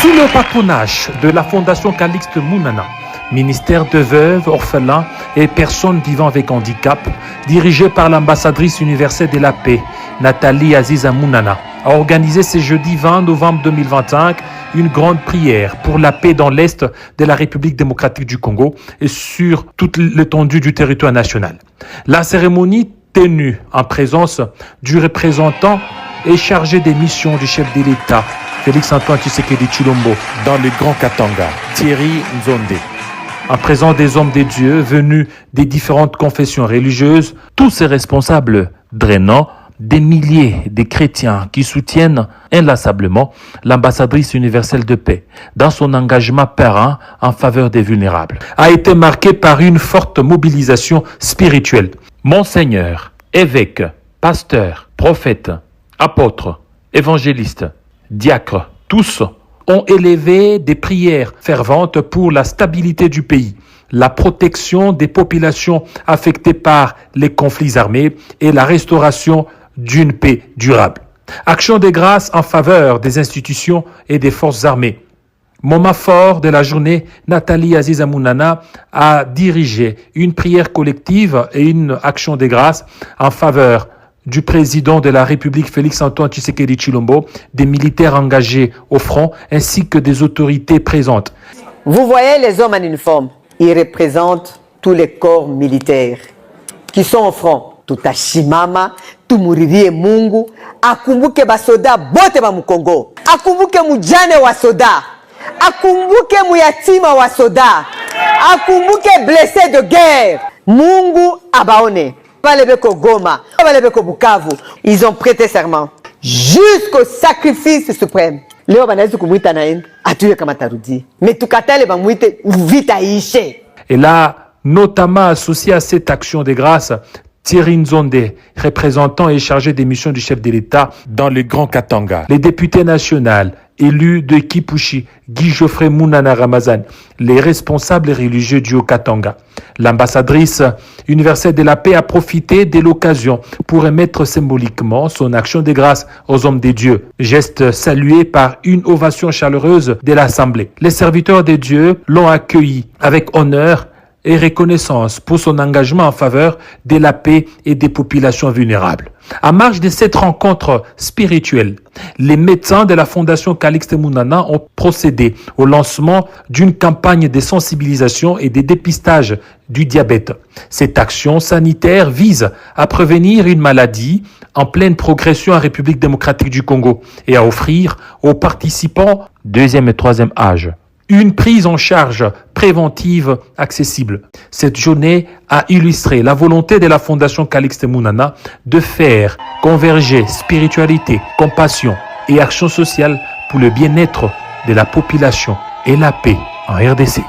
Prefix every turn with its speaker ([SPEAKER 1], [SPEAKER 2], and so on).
[SPEAKER 1] Sous le patronage de la Fondation Calixte Mounana, ministère de veuves, orphelins et personnes vivant avec handicap, dirigé par l'ambassadrice universelle de la paix, Nathalie Aziza Mounana, a organisé ce jeudi 20 novembre 2025 une grande prière pour la paix dans l'Est de la République démocratique du Congo et sur toute l'étendue du territoire national. La cérémonie tenue en présence du représentant et chargé des missions du chef de l'État, Félix-Antoine Tshisekedi Tshilombo, dans le Grand Katanga, Thierry Nzonde. En présence des hommes de Dieu venus des différentes confessions religieuses, tous ces responsables drainant des milliers de chrétiens qui soutiennent inlassablement l'ambassadrice universelle de paix dans son engagement périn en faveur des vulnérables, a été marqué par une forte mobilisation spirituelle. Monseigneur, évêques, pasteurs, prophètes, apôtres, évangélistes, diacres, tous ont élevé des prières ferventes pour la stabilité du pays, la protection des populations affectées par les conflits armés et la restauration d'une paix durable. Action de grâce en faveur des institutions et des forces armées. Moment fort de la journée, Nathalie Aziza Mounana a dirigé une prière collective et une action de grâce en faveur du président de la République Félix-Antoine Tshisekedi Tshilombo, des militaires engagés au front ainsi que des autorités présentes.
[SPEAKER 2] Vous voyez les hommes en uniforme, ils représentent tous les corps militaires qui sont au front. Tutashimama, tumuririe Mungu, akumbuke basoda bote ba Mukongo, akumbuke mujane wa soda, akumbuke muyatima wa soda, akumbuke blessé de guerre. Mungu abaone. Balebeko Goma, Balebeko Bukavu, ils ont prêté serment jusqu'au sacrifice suprême. Leo banazi kumwita naenda atuye kama tarudi. Mais tukatale bamwite vita ishe.
[SPEAKER 1] Et là, notamment associé à cette action de grâce, Thierry Nzonde, représentant et chargé des missions du chef de l'État dans le Grand Katanga. Les députés nationaux élus de Kipushi, Guy Geoffrey Mounana Ramazan, les responsables religieux du Haut-Katanga. L'ambassadrice universelle de la paix a profité de l'occasion pour émettre symboliquement son action de grâce aux hommes de Dieu. Geste salué par une ovation chaleureuse de l'Assemblée. Les serviteurs de Dieu l'ont accueilli avec honneur et reconnaissance pour son engagement en faveur de la paix et des populations vulnérables. En marge de cette rencontre spirituelle, les médecins de la Fondation Calixte Mounana ont procédé au lancement d'une campagne de sensibilisation et de dépistage du diabète. Cette action sanitaire vise à prévenir une maladie en pleine progression en République démocratique du Congo et à offrir aux participants deuxième et troisième âge une prise en charge préventive accessible. Cette journée a illustré la volonté de la Fondation Calixte Mounana de faire converger spiritualité, compassion et action sociale pour le bien-être de la population et la paix en RDC.